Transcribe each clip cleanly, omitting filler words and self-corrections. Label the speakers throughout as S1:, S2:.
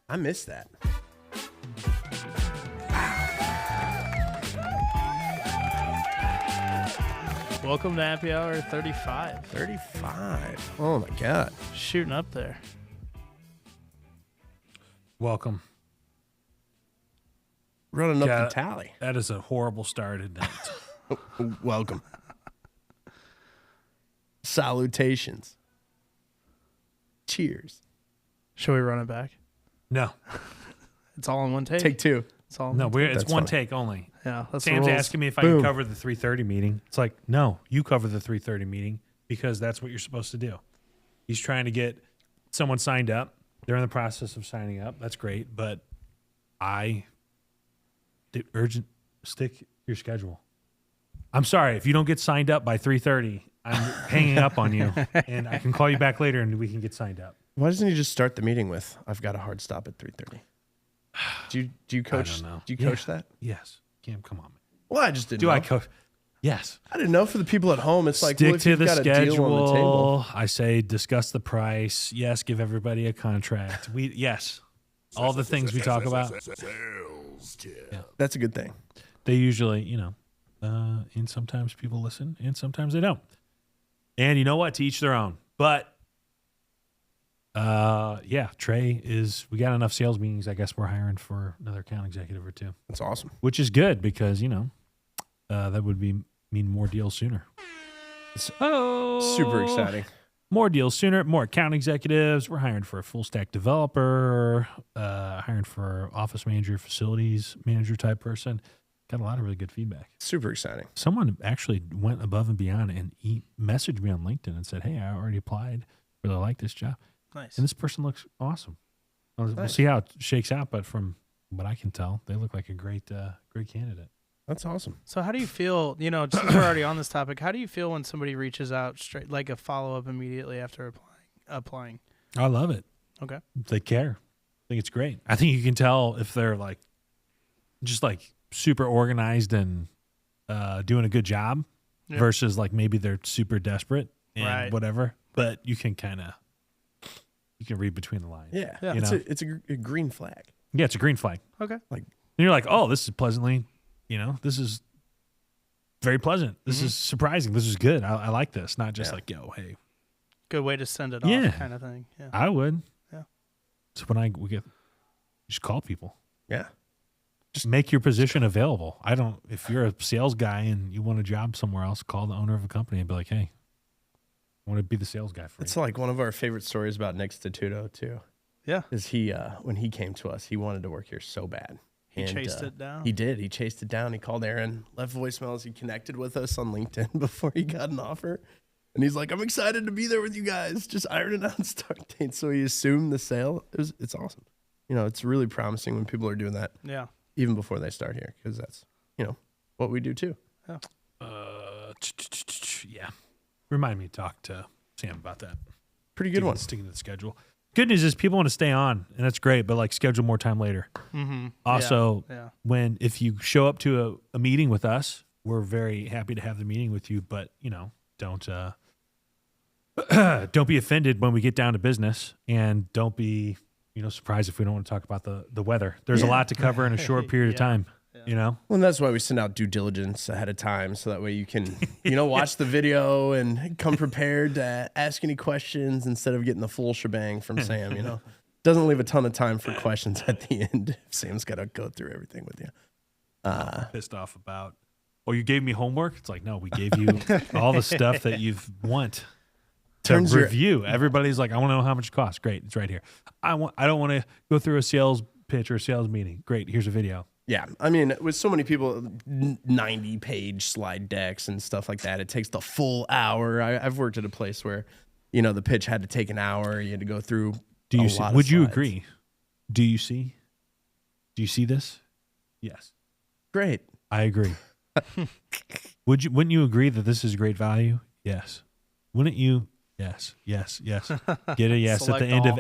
S1: I miss that.
S2: Welcome to Happy Hour 35.
S1: 35. Oh, my God.
S2: Shooting up there.
S3: Welcome.
S1: Running up the tally.
S3: That is a horrible start, isn't it?
S1: Welcome. Salutations. Cheers.
S2: Should we run it back?
S3: No.
S2: It's all in one take.
S1: Take two.
S2: It's all.
S3: No, it's
S1: That's
S3: one
S1: funny.
S3: take only.
S2: Yeah. That's
S3: Sam's
S2: the rules.
S3: asking me if I
S1: Boom.
S3: can cover the 3:30 meeting. It's like, no, you cover the 3:30 meeting because that's what you're supposed to do. He's trying to get someone signed up. They're in the process of signing up. That's great, but urgent stick your schedule. I'm sorry if you don't get signed up by 3:30. I'm hanging up on you, and I can call you back later, and we can get signed up.
S1: Why doesn't he just start the meeting with, I've got a hard stop at 3:30? Do you coach?
S3: I don't know.
S1: Do you coach that?
S3: Yes. Cam, come on, man.
S1: Well, I just didn't
S3: Do
S1: know.
S3: I coach? Yes.
S1: I didn't know for the people at home. It's like,
S3: Stick
S1: well, if
S3: to
S1: you've
S3: the
S1: got a deal on the table.
S3: schedule. I say discuss the price. Yes, give everybody a contract. Yes. All the things we talk about. Yeah.
S1: That's a good thing.
S3: They usually, and sometimes people listen and sometimes they don't. And you know what? To each their own. But Trey we got enough sales meetings. I guess we're hiring for another account executive or two,
S1: That's awesome.
S3: which is good because, that would mean more deals sooner.
S1: Super exciting.
S3: More deals sooner, more account executives. We're hiring for a full stack developer, hiring for office manager, facilities manager type person. Got a lot of really good feedback.
S1: Super exciting.
S3: Someone actually went above and beyond and he messaged me on LinkedIn and said, "Hey, I already applied. Really like this job."
S2: Nice.
S3: And this person looks awesome. We'll
S1: Nice.
S3: see how it shakes out, but from what I can tell, they look like a great candidate.
S1: That's awesome.
S2: So how do you feel, since we're already on this topic, how do you feel when somebody reaches out straight, like a follow-up immediately after applying?
S3: I love it.
S2: Okay.
S3: They care. I think it's great. I think you can tell if they're just super organized and doing a good job
S2: Yep.
S3: versus maybe they're super desperate and
S2: Right.
S3: whatever. But you can you can read between the lines.
S1: Yeah.
S2: Yeah.
S1: It's a green flag.
S3: Yeah, it's a green flag.
S2: Okay.
S3: And you're like, oh, this is pleasantly, this is very pleasant. This
S2: Mm-hmm.
S3: is surprising. This is good. I like this. Not just
S1: Yeah.
S3: yo, hey,
S2: Good way to send it
S3: Yeah.
S2: off kind of thing. Yeah.
S3: I would.
S2: Yeah.
S3: So when just call people.
S1: Yeah.
S3: Just make your position available. If you're a sales guy and you want a job somewhere else, call the owner of a company and be like, hey, I want to be the sales guy for
S1: It's
S3: you.
S1: like one of our favorite stories about Nick Statuto, too.
S2: Yeah.
S1: Is he, when he came to us, he wanted to work here so bad.
S2: He chased it down.
S1: He did. He chased it down. He called Aaron, left voicemails. He connected with us on LinkedIn before he got an offer. And he's like, I'm excited to be there with you guys. Just ironing out start date. So he assumed the sale. It's awesome. It's really promising when people are doing that
S2: Yeah.
S1: even before they start here, because that's, what we do too.
S3: Yeah. Remind me to talk to Sam about that.
S1: Pretty good one.
S3: Sticking to the schedule. Good news is people want to stay on, and that's great, but schedule more time later.
S2: Mm-hmm.
S3: Also,
S2: Yeah.
S3: if you show up to a meeting with us, we're very happy to have the meeting with you, but don't don't be offended when we get down to business, and don't be surprised if we don't want to talk about the weather. There's a lot to cover in a short period of
S2: Yeah.
S3: time.
S1: Well, and that's why we send out due diligence ahead of time, so that way you can, watch the video and come prepared to ask any questions instead of getting the full shebang from Sam. Doesn't leave a ton of time for questions at the end if Sam's got to go through everything with you.
S3: Pissed off about, you gave me homework. It's like, no, we gave you all the stuff that you want to
S1: Turns your-
S3: review. Everybody's like, I want to know how much it costs. Great, it's right here. I don't want to go through a sales pitch or a sales meeting. Great, here's a video.
S1: Yeah, I mean, with so many people, 90-page slide decks and stuff like that, it takes the full hour. I've worked at a place where, the pitch had to take an hour. You had to go through
S3: Do you
S1: a
S3: see?
S1: lot of
S3: Would you
S1: slides.
S3: agree? Do you see? Do you see this? Yes,
S1: Great.
S3: I agree. Wouldn't you agree that this is great value? Yes. Wouldn't you? Yes. Yes. Yes. Get a yes at
S2: Select
S3: the end
S2: all.
S3: of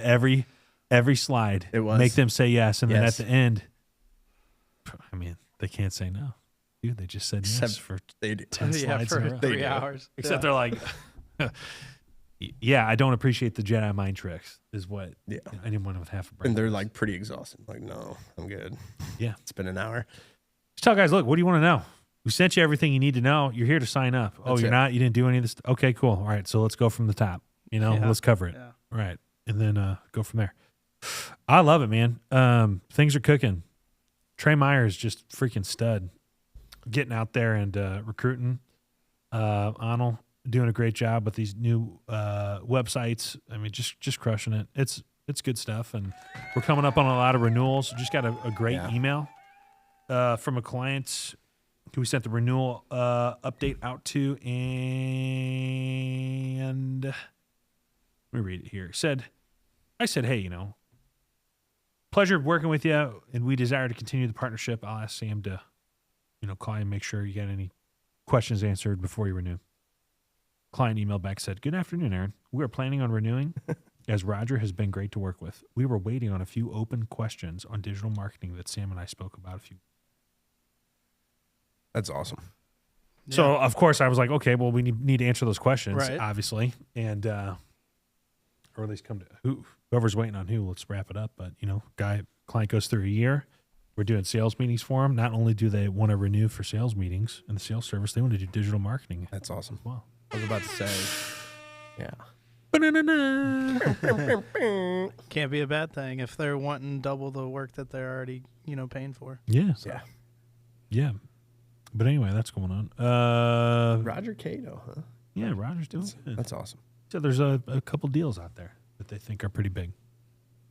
S3: every slide.
S1: It was.
S3: Make them say yes, and then at
S1: Yes.
S3: the end, I mean, they can't say no. Dude, they just said yes
S1: Except
S3: for
S1: They do.
S3: 10
S2: Yeah,
S3: slides
S2: for
S3: in a row.
S2: 3
S1: do.
S2: hours.
S3: Except
S2: Yeah.
S3: they're like, Yeah, I don't appreciate the Jedi mind tricks. Is what
S1: Yeah.
S3: anyone with half a brain.
S1: And they're like pretty exhausting. Like, no, I'm good.
S3: Yeah.
S1: It's been an hour.
S3: Just tell guys, look, what do you want to know? We sent you everything you need to know. You're here to sign up. Oh,
S1: That's
S3: you're
S1: it.
S3: not? You didn't do any of this? Okay, cool. All right, so let's go from the top.
S2: Yeah.
S3: Let's cover it.
S2: Yeah.
S3: All right, and then go from there. I love it, man. Things are cooking. Trey Myers just freaking stud. Getting out there and recruiting. Arnold doing a great job with these new websites. I mean, just crushing it. It's good stuff, and we're coming up on a lot of renewals. Just got a great email from a client who we sent the renewal update out to, and let me read it here. I said, hey, pleasure working with you, and we desire to continue the partnership. I'll ask Sam to, call you and make sure you get any questions answered before you renew. Client emailed back, said, good afternoon, Aaron. We are planning on renewing as Roger has been great to work with. We were waiting on a few open questions on digital marketing that Sam and I spoke about a few.
S1: That's awesome.
S3: So, of course, I was like, okay, well, we need to answer those questions,
S2: Right.
S3: obviously. And, or at least come to whoever's waiting on who, let's wrap it up. But, client goes through a year. We're doing sales meetings for them. Not only do they want to renew for sales meetings and the sales service, they want to do digital marketing
S1: That's awesome.
S3: as well.
S1: I was about to say, yeah.
S2: Can't be a bad thing if they're wanting double the work that they're already, paying for.
S3: Yeah.
S1: Yeah.
S3: Yeah. But anyway, that's going on.
S1: Roger Cato, huh?
S3: Yeah, Roger's doing good.
S1: That's awesome.
S3: So there's a couple deals out there that they think are pretty big.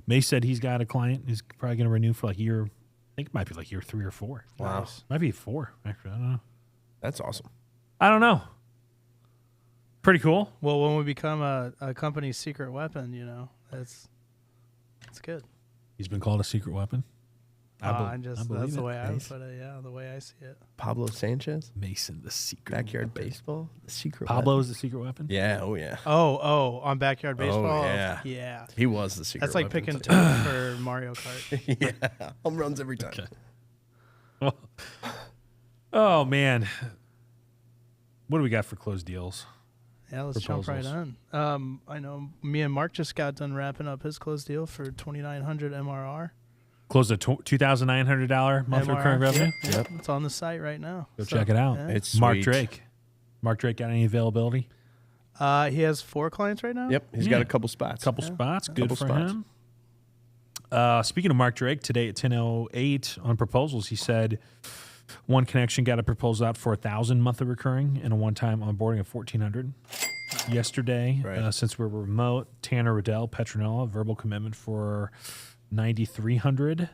S3: May said he's got a client who's probably going to renew for like year, I think it might be like year 3 or 4.
S1: Wow.
S2: Nice.
S3: Might be 4, actually. I don't know.
S1: That's awesome.
S3: I don't know. Pretty cool.
S2: Well, when we become a company's secret weapon, that's good.
S3: He's been called a secret weapon. I
S2: that's
S3: believe
S2: the
S3: it.
S2: way I would
S1: Nice.
S2: put it. Yeah, the way I see it.
S1: Pablo Sanchez,
S3: Mason, the secret
S1: backyard
S3: weapon.
S1: baseball, the secret.
S3: Pablo
S1: weapon.
S3: is the secret weapon?
S1: Yeah. Oh yeah.
S2: Oh, on backyard baseball.
S1: yeah.
S2: Yeah.
S1: He was the secret.
S2: That's like
S1: weapon.
S2: picking Toad for Mario Kart.
S1: Yeah. Home runs every time.
S3: Okay. Oh, man. What do we got for closed deals?
S2: Yeah, let's jump right
S3: Proposals.
S2: on. I know me and Mark just got done wrapping up his closed deal for 2,900 MRR.
S3: Closed a $2,900 monthly
S2: MRR,
S3: recurring revenue.
S2: Yep. It's on the site right now.
S3: Go check it out.
S2: yeah.
S1: It's
S3: Mark
S1: sweet.
S3: Drake. Mark Drake got any availability?
S2: He has 4 clients right now.
S1: Yep. He's got a couple spots.
S3: Couple
S2: Yeah.
S3: spots. Good
S1: Couple
S3: for
S1: spots.
S3: him. Speaking of Mark Drake, today at 10:08 on proposals, he said one connection got a proposal out for 1,000 monthly recurring and a one-time onboarding of 1,400. Yesterday,
S1: Right.
S3: since we're remote, Tanner Riddell, Petronella, verbal commitment for 9,300.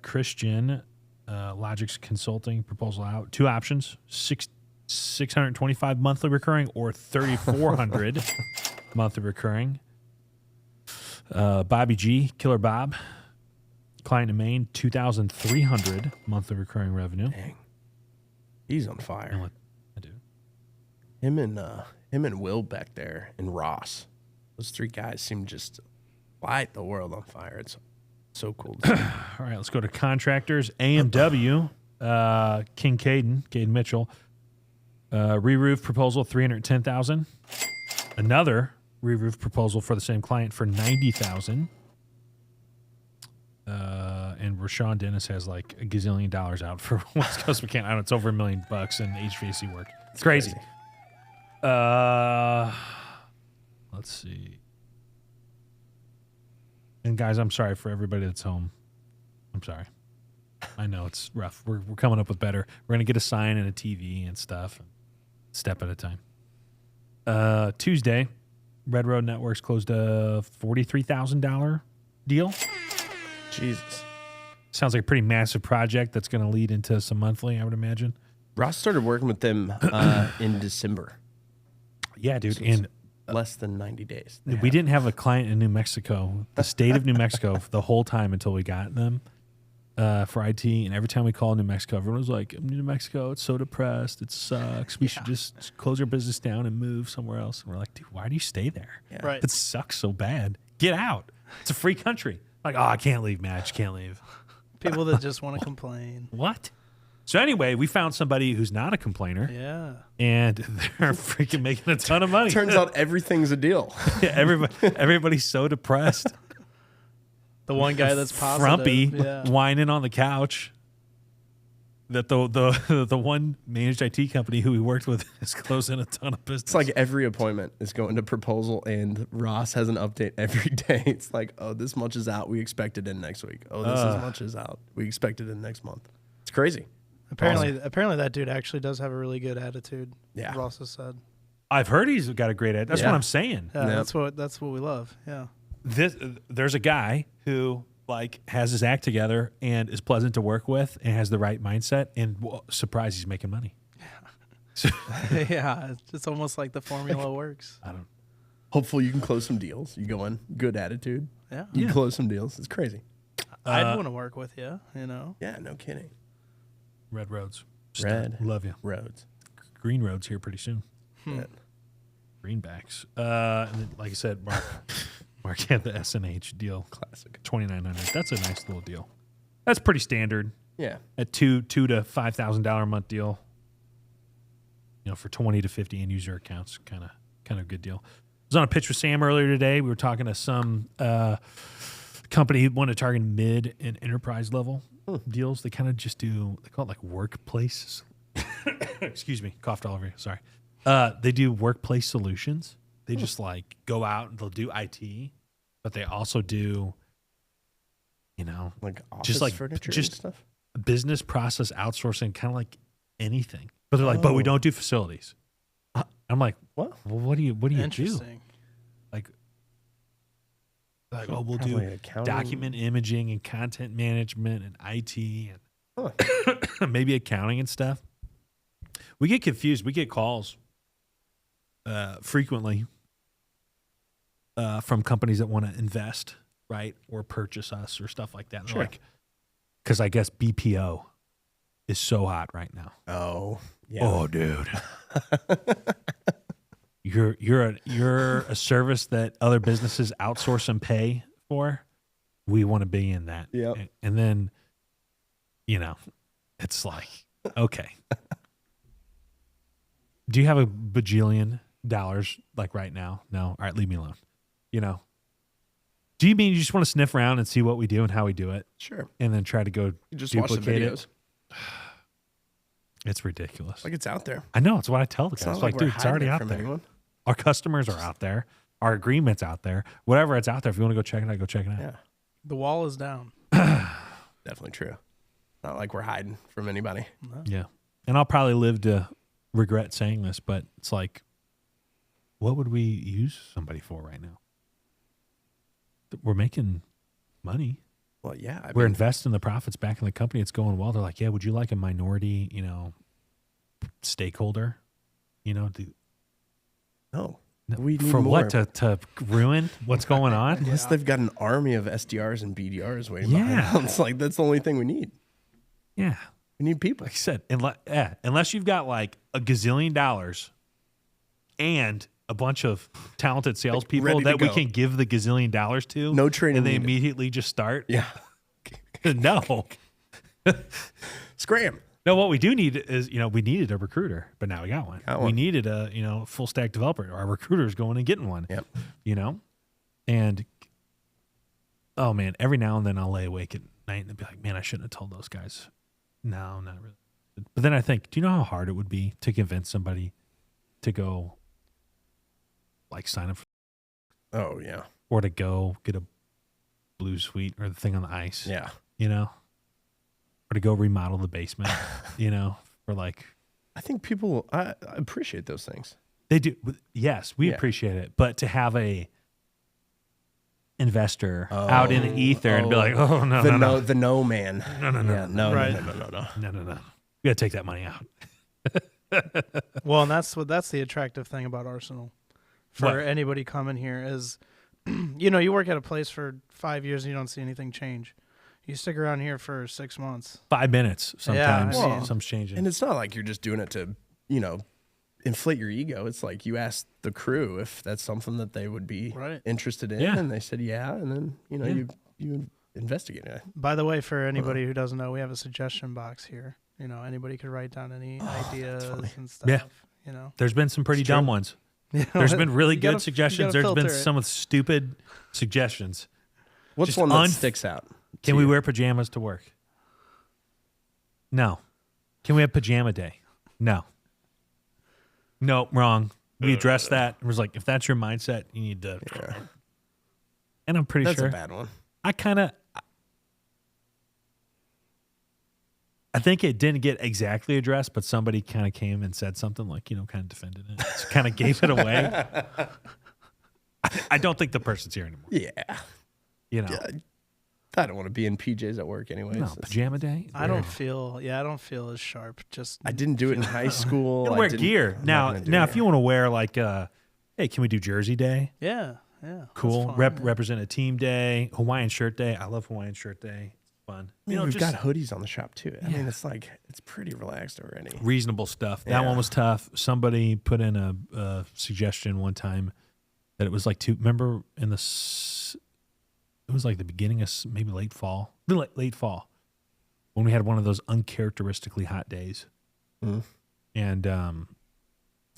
S3: Christian, Logix Consulting proposal out. 2 options: 625 monthly recurring or 3,400 monthly recurring. Bobby G, Killer Bob, client in Maine, 2,300 monthly recurring revenue.
S1: Dang. He's on
S3: And
S1: fire.
S3: what I do?
S1: Him and Will back there and Ross. Those 3 guys seem just to light the world on fire. It's so cool to see.
S3: All right, let's go to contractors. AMW, Caden Mitchell, re-roof proposal 310,000. Another re-roof proposal for the same client for 90,000. And Rashawn Dennis has like a gazillion dollars out for West Coast Mechanic. I don't know, it's over $1 million in HVAC work. It's crazy. Let's see. And guys, I'm sorry for everybody that's home. I'm sorry. I know it's rough. We're coming up with better. We're gonna get a sign and a TV and stuff, step at a time. Tuesday, Red Road Networks closed a $43,000 deal.
S1: Jesus.
S3: Sounds like a pretty massive project that's going to lead into some monthly, I would imagine.
S1: Ross started working with them in December.
S3: Yeah, dude.
S1: So it's
S3: And
S1: less than 90 days.
S3: we didn't have a client in New Mexico, the state of New Mexico, the whole time until we got them for IT. And every time we call New Mexico, everyone was like, New Mexico, it's so depressed. It sucks. We should just close our business down and move somewhere else. And we're like, dude, why do you stay there?
S1: Yeah.
S2: Right.
S3: It sucks so bad. Get out. It's a free country. Like, oh, I can't leave, man. I just can't leave.
S2: People that just want to complain.
S3: What? So anyway, we found somebody who's not a complainer.
S2: Yeah.
S3: And they're freaking making a ton of money.
S1: Turns out everything's a deal.
S3: Yeah, everybody's so depressed.
S2: The one guy that's positive.
S3: Frumpy,
S2: Yeah.
S3: whining on the couch. That the one managed IT company who we worked with is closing a ton of business.
S1: It's like every appointment is going to proposal, and Ross has an update every day. It's like, oh, this much is out. We expect it in next week. Oh, this as much is out. We expect it in next month. It's crazy.
S2: Apparently that dude actually does have a really good attitude.
S1: Yeah.
S2: Ross has said.
S3: I've heard he's got a great attitude. That's what I'm saying.
S2: Yeah,
S1: Yeah.
S2: that's what we love. Yeah.
S3: There's a guy who like has his act together and is pleasant to work with and has the right mindset, and surprise, he's making money.
S2: Yeah, it's almost like the formula works.
S1: Hopefully you can close some deals. You go in, good attitude.
S2: Yeah.
S1: You close some deals. It's crazy.
S2: I'd want to work with you,
S1: Yeah, no kidding.
S3: Red roads.
S1: Red
S3: love you.
S1: roads.
S3: Green roads here pretty soon.
S1: Yeah.
S3: Greenbacks. And then, like I said, Mark had the SNH deal.
S1: Classic.
S3: $2,900. That's a nice little deal. That's pretty standard.
S1: Yeah.
S3: At $2,000 to $5,000 a month deal. For 20 to 50 end user accounts, kind of a good deal. I was on a pitch with Sam earlier today. We were talking to some company who wanted to target mid and enterprise level deals. They kind of just do, they call it like workplace. Excuse me, coughed all over you. Sorry. They do workplace solutions. They just like go out and they'll do IT, but they also do,
S1: Like office
S3: just like
S1: furniture
S3: just
S1: and stuff.
S3: business process outsourcing, kind of like anything. But they're like, but we don't do facilities. I'm like,
S1: What?
S3: well, what do you do?
S2: Interesting.
S3: Like, we'll do
S1: Probably accounting.
S3: document imaging and content management and IT and
S1: Huh.
S3: maybe accounting and stuff. We get confused. We get calls frequently from companies that want to invest, right, or purchase us or stuff like that. They're
S1: Sure.
S3: like, because I guess BPO is so hot right now.
S1: Oh, yeah.
S3: Oh, dude. You're a service that other businesses outsource and pay for. We want to be in that.
S1: Yep.
S3: And then, it's like, okay. Do you have a bajillion dollars like right now? No. All right, leave me alone. Do you mean you just want to sniff around and see what we do and how we do it,
S1: Sure.
S3: and then try to go
S1: You just watch the
S3: duplicate
S1: videos.
S3: it? It's ridiculous.
S1: Like it's out there.
S3: I know. It's what I tell the
S1: It's
S3: guys.
S1: not
S3: Like,
S1: we're
S3: dude, it's
S1: hiding
S3: already
S1: it
S3: out
S1: from
S3: there.
S1: anyone.
S3: Our customers are out there. Our agreement's out there. Whatever, it's out there. If you want to go check it out, go check it out.
S1: Yeah,
S2: The wall is down.
S1: definitely true. Not like we're hiding from anybody.
S3: Yeah. And I'll probably live to regret saying this, but it's like, what would we use somebody for right now? We're making money.
S1: Well, yeah.
S3: We're investing the profits back in the company. It's going well. They're like, yeah, would you like a minority, stakeholder?
S1: No. We need
S3: For
S1: more.
S3: what? To ruin what's going on?
S1: Unless they've got an army of SDRs and BDRs waiting
S3: Yeah.
S1: behind them. It's like that's the only thing we need.
S3: Yeah.
S1: We need people.
S3: Like I said, unless you've got like a gazillion dollars and a bunch of talented salespeople
S1: ready to
S3: that we
S1: go.
S3: can give the gazillion dollars to,
S1: No training
S3: and they
S1: needed.
S3: immediately just start.
S1: Yeah.
S3: No.
S1: Scram.
S3: No, what we do need is, we needed a recruiter, but now we got one.
S1: Got
S3: We
S1: one.
S3: needed a, full stack developer. Our recruiter's going and getting one.
S1: Yep.
S3: And oh man, every now and then I'll lay awake at night and be like, man, I shouldn't have told those guys. No, not really. But then I think, do you know how hard it would be to convince somebody to go like sign up
S1: Oh, yeah.
S3: or to go get a blue suite or the thing on the ice,
S1: Yeah.
S3: or to go remodel the basement, for like,
S1: I think people I appreciate those things.
S3: they do. Yes, we
S1: Yeah.
S3: appreciate it. But to have a investor out in the ether and be like, oh, no, no.
S1: The no man.
S3: No.
S1: Yeah, no,
S2: Right.
S3: No. We got to take that money out.
S2: Well, and that's the attractive thing about Arsenal. For
S3: What?
S2: anybody coming here is, you work at a place for 5 years and you don't see anything change. You stick around here for 6 months.
S3: 5 minutes sometimes.
S2: Yeah, I mean-
S3: Some's changing.
S1: And it's not like you're just doing it to, inflate your ego. It's like you ask the crew if that's something that they would be
S2: Right.
S1: interested in,
S3: Yeah.
S1: and they said yeah, and then you investigate it.
S2: By the way, for anybody who doesn't know, we have a suggestion box here. You know, anybody could write down any ideas and stuff.
S3: Yeah.
S2: You know,
S3: There's been some pretty dumb ones. There's been really good suggestions. There's been some with stupid suggestions.
S1: What's
S3: Just
S1: one that sticks out?
S3: Can we wear pajamas to work? No. Can we have pajama day? No. No, wrong. We addressed that. It was like, if that's your mindset, you need to. Yeah. And I'm pretty sure.
S1: That's a bad one.
S3: I think it didn't get exactly addressed, but somebody kind of came and said something like, kind of defended it. So kind of gave it away. I don't think the person's here anymore.
S1: Yeah.
S3: Yeah,
S1: I don't want to be in PJs at work anyways.
S3: No, pajama day?
S2: I don't feel as sharp.
S1: I didn't do it in high school.
S3: You wear gear. Now if you want to wear like, hey, can we do Jersey Day?
S2: Yeah.
S3: Cool. Represent a team day, Hawaiian shirt day. I love Hawaiian shirt day. Fun.
S1: We've got hoodies on the shop too. I mean, it's pretty relaxed already.
S3: Reasonable stuff. That one was tough. Somebody put in a suggestion one time that it was like remember it was like the beginning of maybe late fall when we had one of those uncharacteristically hot days. And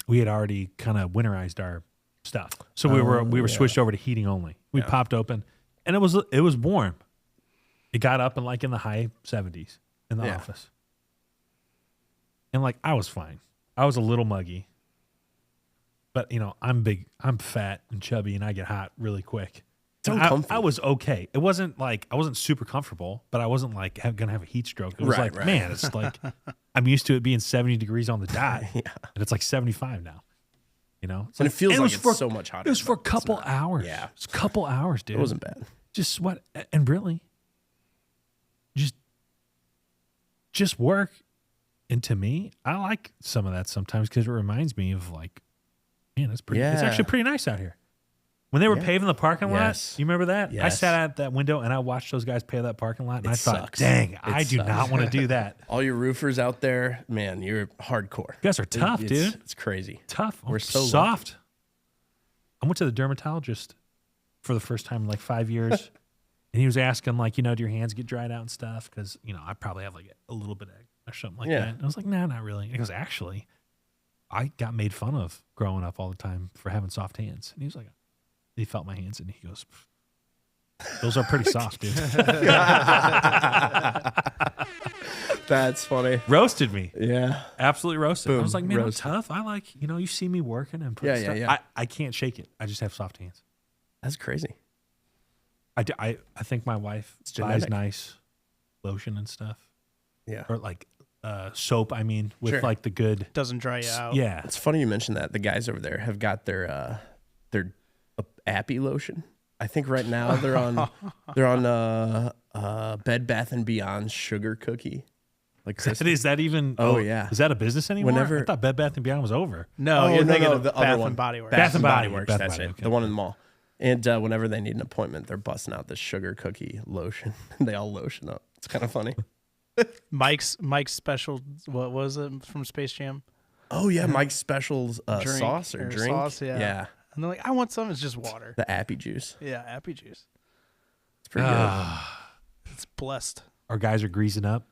S3: we had already kind of winterized our stuff. So we were switched over to heating only. We popped open and it was warm. It got up in the high 70s in the office. And I was fine. I was a little muggy. But I'm big, I'm fat and chubby and I get hot really quick. I was okay. It wasn't I wasn't super comfortable, but I wasn't gonna have a heat stroke. It was man, it's I'm used to it being 70 degrees on the dot. And it's 75 now. And
S1: it feels it's so much hotter.
S3: It was for a couple hours.
S1: Yeah.
S3: It's a couple hours, dude.
S1: It wasn't bad.
S3: Just sweat and really just work. And to me, I like some of that sometimes because it reminds me of man, it's pretty. Yeah. It's actually pretty nice out here. When they were paving the parking lot, you remember that? Yes. I sat at that window and I watched those guys pave that parking lot, and I thought, "Dang, I do not want to do that."
S1: All you roofers out there, man, you're hardcore.
S3: You guys are tough, dude.
S1: It's crazy.
S3: Tough. We're so soft. Lucky. I went to the dermatologist for the first time in 5 years, and he was asking, do your hands get dried out and stuff? Because I probably have a little bit of or something like that. And I was like, "Nah, not really." Because actually, I got made fun of growing up all the time for having soft hands, and he was like. He felt my hands and he goes, "Those are pretty soft, dude."
S1: That's funny.
S3: Roasted me.
S1: Yeah.
S3: Absolutely roasted.
S1: Boom.
S3: I was like, man,
S1: roasted.
S3: I'm tough. I you see me working and putting stuff.
S1: Yeah.
S3: I can't shake it. I just have soft hands.
S1: That's crazy.
S3: I think my wife buys nice lotion and stuff.
S1: Yeah.
S3: Or soap, with the good.
S2: Doesn't dry you out.
S3: Yeah.
S1: It's funny you mentioned that. The guys over there have got their Appy Lotion. I think right now they're on Bed Bath & Beyond's sugar cookie.
S3: Is that even?
S1: Oh yeah.
S3: Is that a business anymore? I thought Bed Bath & Beyond was over.
S2: No, you're thinking of
S1: the
S2: Bath
S1: other one.
S2: and Body Works.
S1: Bath and Body Works.
S3: Bath
S1: That's
S3: Body,
S1: it.
S3: okay.
S1: The one in the mall. And whenever they need an appointment, they're busting out the sugar cookie lotion. They all lotion up. It's kind of funny.
S2: Mike's special. What was it from Space Jam?
S1: Oh yeah, Mike's special sauce or drink.
S2: Sauce, yeah. And they're like, "I want some." It's just water.
S1: The Appy juice.
S2: Yeah, Appy juice.
S1: It's pretty good.
S2: It's blessed.
S3: Our guys are greasing up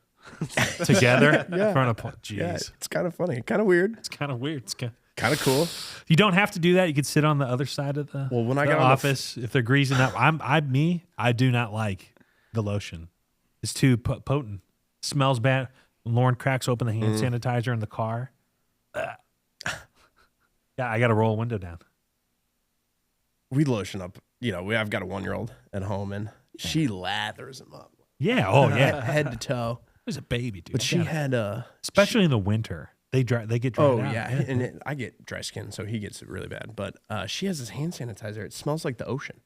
S3: together in front of. Jeez,
S1: yeah, it's kind of funny, kind of weird.
S3: It's kind of weird. It's kind
S1: of cool.
S3: You don't have to do that. You could sit on the other side of the
S1: when I got
S3: office if they're greasing up. I do not like the lotion. It's too potent. Smells bad. Lauren cracks open the hand sanitizer in the car. Yeah, I got to roll a window down.
S1: We lotion up. I've got a 1-year-old at home, and she lathers him up.
S3: Yeah. Oh yeah.
S1: Head to toe.
S3: There's a baby, dude.
S1: But she had
S3: especially in the winter. They get dried out.
S1: Yeah, and I get dry skin, so he gets it really bad. But she has this hand sanitizer. It smells like the ocean.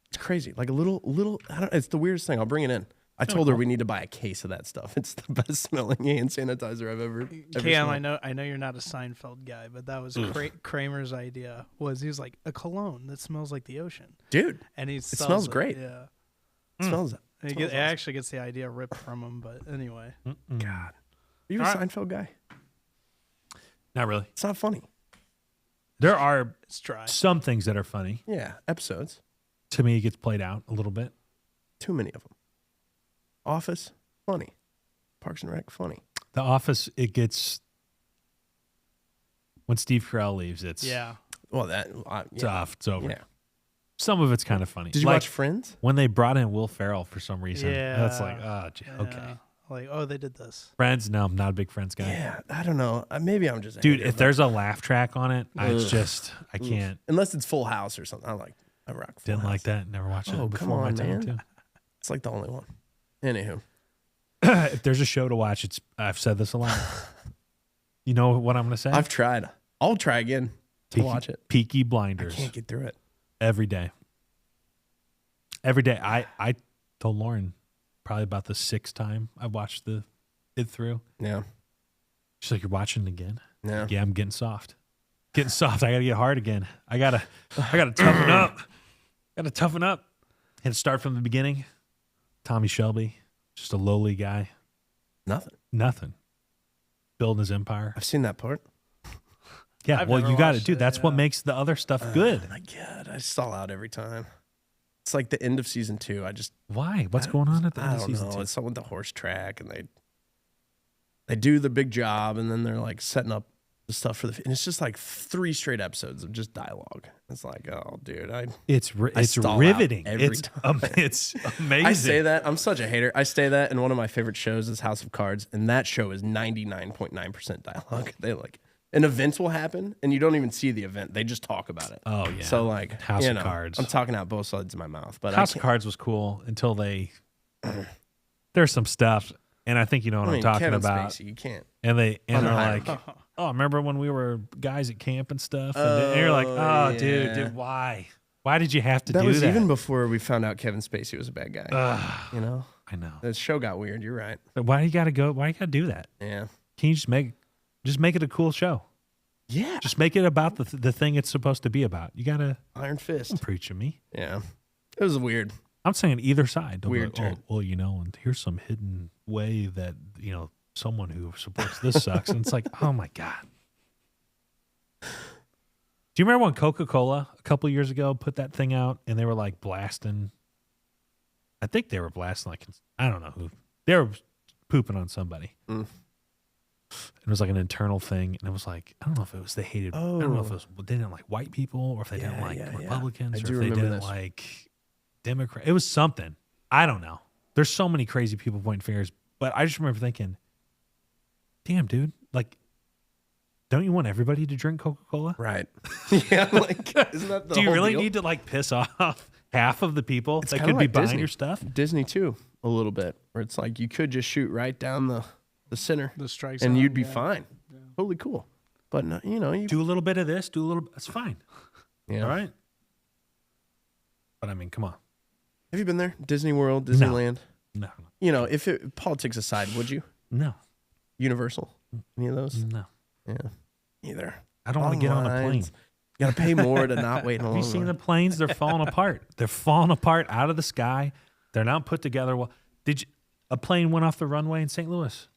S1: It's crazy, like a little. I don't. It's the weirdest thing. I'll bring it in. I told her we need to buy a case of that stuff. It's the best smelling hand sanitizer I've ever
S2: Cam,
S1: smelled.
S2: I know you're not a Seinfeld guy, but that was Kramer's idea. He was like a cologne that smells like the ocean,
S1: dude.
S2: And it
S1: smells great.
S2: Yeah,
S1: it smells.
S2: It actually gets the idea ripped from him, but anyway.
S1: God, are you a Seinfeld guy?
S3: Not really.
S1: It's not funny.
S3: There are
S2: it's dry.
S3: Some things that are funny.
S1: Yeah, episodes.
S3: To me, it gets played out a little bit.
S1: Too many of them. Office, funny. Parks and Rec, funny.
S3: The Office, it gets when Steve Carell leaves, it's
S1: Well,
S3: it's off. It's over.
S1: Yeah.
S3: Some of it's kind of funny.
S1: Did you watch Friends?
S3: When they brought in Will Ferrell for some reason, that's like, okay.
S2: Yeah. Like, oh, they did this.
S3: Friends? No, I'm not a big Friends guy.
S1: Yeah, I don't know. Maybe I'm just a
S3: Dude,
S1: hater,
S3: if there's a laugh track on it, it's just I can't.
S1: unless it's Full House or something. I rock Full
S3: Didn't
S1: House.
S3: like that. Never watched it
S1: Oh,
S3: before
S1: come
S3: my
S1: on,
S3: time
S1: man.
S3: too.
S1: It's like the only one. Anywho,
S3: If there's a show to watch, it's I've said this a lot. You know what I'm going to say?
S1: I've tried. I'll try again to watch it.
S3: Peaky
S1: I
S3: Blinders
S1: can't get through it.
S3: every day. Every day. I told Lauren probably about the 6th time I watched it through.
S1: Yeah.
S3: She's like, "You're watching it again?"
S1: Yeah.
S3: Yeah, I'm getting soft. Getting soft. I gotta get hard again. I gotta toughen up. Gotta toughen up. Had to start from the beginning. Tommy Shelby, just a lowly guy. Nothing. Building his empire.
S1: I've seen that part.
S3: Yeah,
S2: I've
S3: well,
S2: never
S3: you got to
S2: watched
S3: do.
S2: it,
S3: That's what makes the other stuff good.
S1: Oh my God, I stall out every time. It's like the end of season 2.
S3: Why? What's going on at the end
S1: I
S3: of
S1: don't
S3: season
S1: know.
S3: 2?
S1: It's something with the horse track, and they do the big job, and then they're like setting up the stuff for and it's just like 3 straight episodes of just dialogue. It's like, oh, dude,
S3: It's
S1: stall out
S3: riveting.
S1: every
S3: It's it's amazing.
S1: I say that. I'm such a hater. I say that, and one of my favorite shows is House of Cards, and that show is 99.9% dialogue. They and events will happen, and you don't even see the event. They just talk about it.
S3: Oh yeah.
S1: So like
S3: House of Cards.
S1: I'm talking out both sides of my mouth, but
S3: House of Cards was cool until there's some stuff, and I think you know what I'm talking
S1: Kevin
S3: about.
S1: Spacey, you can't.
S3: And they're
S1: Underhired.
S3: like, oh, remember when we were guys at camp and stuff? And you're like, oh,
S1: yeah.
S3: dude, why? Why did you have to
S1: That
S3: do
S1: was
S3: that?
S1: even before we found out Kevin Spacey was a bad guy. You know,
S3: I know.
S1: the show got weird. You're right.
S3: But why you gotta go? Why you gotta do that?
S1: Yeah.
S3: Can you just make it a cool show?
S1: Yeah.
S3: Just make it about the thing it's supposed to be about. You gotta
S1: Iron Fist.
S3: don't preach to me.
S1: Yeah. It was weird.
S3: I'm saying either side. Don't
S1: Weird
S3: go,
S1: turn.
S3: well, and here's some hidden way that someone who supports this sucks. And it's like, oh my God. Do you remember when Coca-Cola a couple years ago put that thing out and they were like blasting? I think they were blasting I don't know who. They were pooping on somebody. It was like an internal thing, and it was like I don't know if it was they hated. I don't know if they didn't like white people or if they didn't like Republicans
S1: I
S3: or
S1: do
S3: if they
S1: remember
S3: didn't
S1: this.
S3: like Democrat. It was something. I don't know. There's so many crazy people pointing fingers, but I just remember thinking, "Damn, dude! Like, don't you want everybody to drink Coca-Cola?
S1: Right. Yeah. Like, isn't that the
S3: Do you
S1: whole
S3: really
S1: deal?
S3: need to like piss off half of the people
S1: It's
S3: that
S1: kinda
S3: could be
S1: like
S3: buying
S1: Disney.
S3: your stuff?"
S1: Disney too, a little bit, where it's like you could just shoot right down the center
S2: The strike
S1: and
S2: zone,
S1: you'd be
S2: yeah.
S1: fine. Totally cool. But no, you
S3: Do a little bit of this. Do a little. That's fine.
S1: yeah.
S3: All right. But I mean, come on.
S1: Have you been there? Disney World, Disneyland?
S3: No.
S1: If politics aside, would you?
S3: No.
S1: Universal? Any of those?
S3: No.
S1: Yeah. Either.
S3: I don't want to get on a plane.
S1: Lines. You got to pay more to not wait in a
S3: Have
S1: long
S3: you seen the
S1: line.
S3: planes? They're falling apart. They're falling apart out of the sky. They're not put together well. A plane went off the runway in St. Louis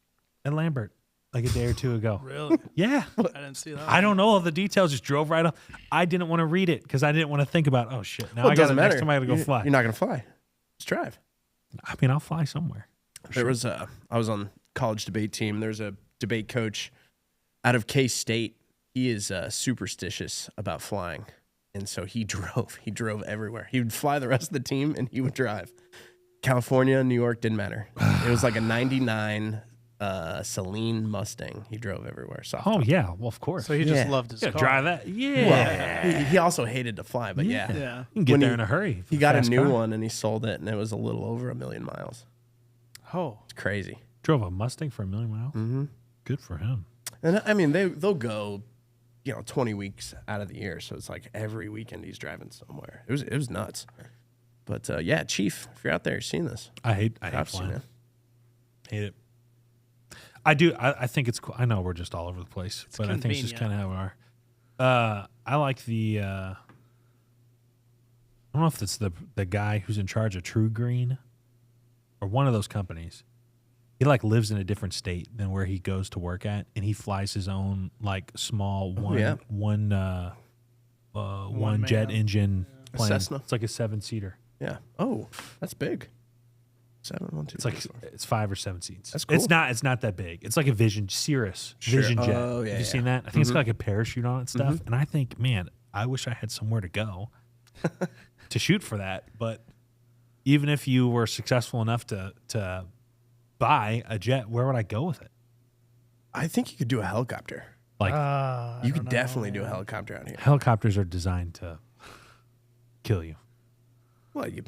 S3: and Lambert like a day or two ago.
S2: Really?
S3: Yeah.
S2: I didn't see that.
S3: I don't know all the details. Just drove right up. I didn't want to read it because I didn't want to think about, oh, shit. Now
S1: Well,
S3: I
S1: it
S3: got
S1: doesn't
S3: the next
S1: matter.
S3: time I got to go fly.
S1: You're not going to fly. Just drive.
S3: I mean, I'll fly somewhere.
S1: There was I was on college debate team. There's a debate coach out of K-State. He is superstitious about flying. And so he drove everywhere. He would fly the rest of the team and he would drive. California, New York, didn't matter. It was like a 99 Celine Mustang. He drove everywhere. Soft
S3: Oh,
S1: top.
S3: yeah. Well, of course.
S2: So he
S1: Yeah.
S2: just loved his
S3: Yeah,
S2: car.
S3: drive that. Yeah.
S1: Well, he also hated to fly, but yeah.
S2: Yeah.
S3: You can get
S1: When
S3: there
S1: he-
S3: in a hurry.
S1: He got a
S3: Fast
S1: new
S3: car.
S1: one and he sold it, and it was a little over 1 million miles.
S2: Oh.
S1: It's crazy.
S3: Drove a Mustang for 1 million miles.
S1: Mm-hmm.
S3: Good for him.
S1: And I mean, they'll go, 20 weeks out of the year. So it's like every weekend he's driving somewhere. It was nuts. But yeah, Chief, if you're out there, you're seeing this.
S3: I hate
S1: Props to you,
S3: flying.
S1: man.
S3: Hate it. I do. I think it's cool. I know we're just all over the place, but I think it's just kind
S2: convenient.
S3: of how we are. I like the. I don't know if it's the guy who's in charge of True Green, or one of those companies. He like lives in a different state than where he goes to work at, and he flies his own like small one jet
S2: man.
S3: engine plane.
S1: Cessna?
S3: It's like a 7-seater.
S1: Yeah. Oh, that's big. 7, 1, 2,
S3: It's like
S1: 3, 4.
S3: it's 5 or 7 seats.
S1: That's cool.
S3: It's not that big. It's like a Cirrus Vision Jet.
S1: Oh, yeah,
S3: Have you
S1: yeah.
S3: seen that? I think it's got like a parachute on it and stuff. And I think, man, I wish I had somewhere to go to shoot for that. But even if you were successful enough to buy a jet, where would I go with it?
S1: I think you could do a helicopter.
S3: Like
S1: You could definitely do a helicopter out here.
S3: helicopters are designed to kill you.
S1: Well, you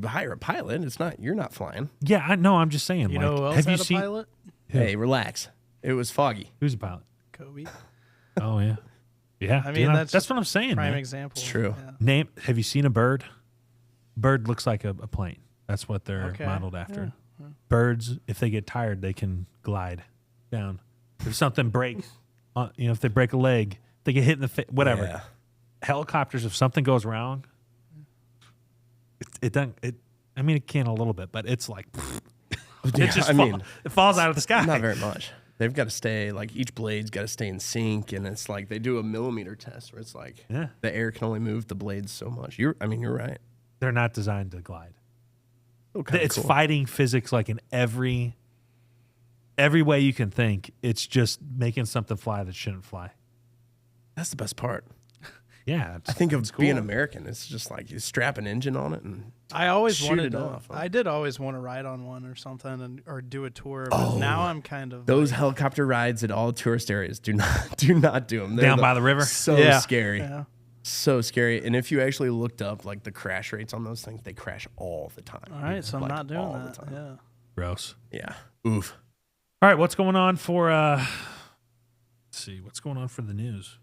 S1: hire a pilot. You're not flying.
S3: Yeah, I know. I'm just saying.
S2: You
S3: like,
S2: know who else
S3: have
S2: had
S3: you
S2: a
S3: seen
S2: pilot?
S3: Who?
S1: Hey, relax. It was foggy.
S3: Who's a pilot?
S2: Kobe.
S3: Oh yeah, yeah.
S2: I mean,
S3: that's what I'm saying.
S2: Prime
S3: Man.
S2: example.
S1: It's true.
S2: Yeah.
S3: Have you seen a bird? Bird looks like a plane. That's what they're
S2: Okay.
S3: modeled after.
S2: Yeah.
S3: Birds, if they get tired, they can glide down. If something breaks, if they break a leg, they get hit in the face, whatever.
S1: Yeah.
S3: Helicopters, if something goes wrong, it doesn't. I mean, it can a little bit, but it's like it just it falls out of the sky.
S1: Not very much. They've got to stay, like, each blade's got to stay in sync, and it's like they do a millimeter test where it's like the air can only move the blades so much. You're right.
S3: They're not designed to glide.
S1: Oh, kinda
S3: It's
S1: cool.
S3: fighting physics like in every way you can think. It's just making something fly that shouldn't fly.
S1: That's the best part.
S3: Yeah,
S1: I think of
S3: it's
S1: being
S3: cool.
S1: American. It's just like you strap an engine on it and
S2: I always
S1: shoot
S2: wanted
S1: it
S2: to.
S1: off, huh?
S2: I did always want to ride on one or something, or do a tour. But now I'm kind of
S1: those helicopter rides at all tourist areas. Do not do them. They're
S3: Down by the river?
S1: So
S2: Yeah.
S1: scary.
S2: Yeah.
S1: So scary. And if you actually looked up like the crash rates on those things, they crash all the time.
S2: All right, so I'm
S1: Like,
S2: not doing
S1: all the
S2: that.
S1: time.
S2: Yeah.
S3: Gross.
S1: Yeah. Oof.
S3: All right, what's going on for? Let's see, what's going on for the news?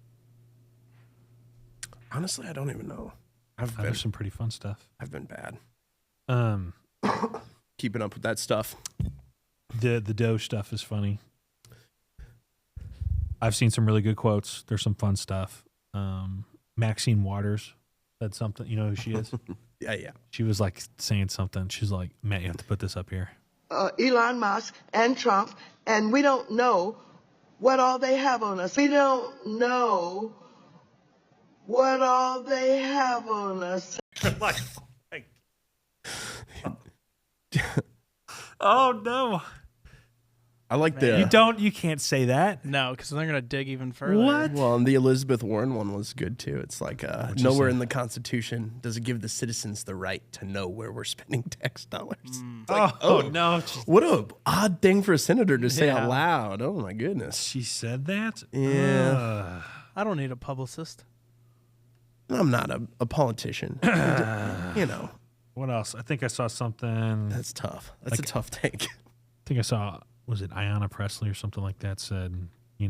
S1: Honestly, I don't even know.
S3: There's some pretty fun stuff.
S1: I've been bad
S3: The
S1: keeping up with that stuff.
S3: Doe stuff is funny. I've seen some really good quotes. There's some fun stuff. Maxine Waters said something. You know who she is?
S1: Yeah.
S3: She was like saying something. She's like, Matt, you have to put this up here.
S4: Elon Musk and Trump, and we don't know what all they have on us. We don't know what all they have on us.
S3: Oh no!
S1: I like the
S3: You can't say that.
S2: No, because they're gonna dig even further.
S3: What?
S1: Well, and the Elizabeth Warren one was good too. It's like
S3: What'd you
S1: nowhere
S3: say?
S1: in the Constitution does it give the citizens the right to know where we're spending tax dollars. It's
S3: Oh,
S1: like,
S3: no!
S1: what a odd thing for a senator to say
S2: Yeah.
S1: out loud. Oh my goodness.
S3: She said that.
S1: Yeah.
S2: I don't need a publicist.
S1: I'm not a politician. You know,
S3: What else? I think I saw something.
S1: that's tough. That's
S3: Like-
S1: a tough take.
S3: I think I saw, was it Ayanna Presley or something like that said, we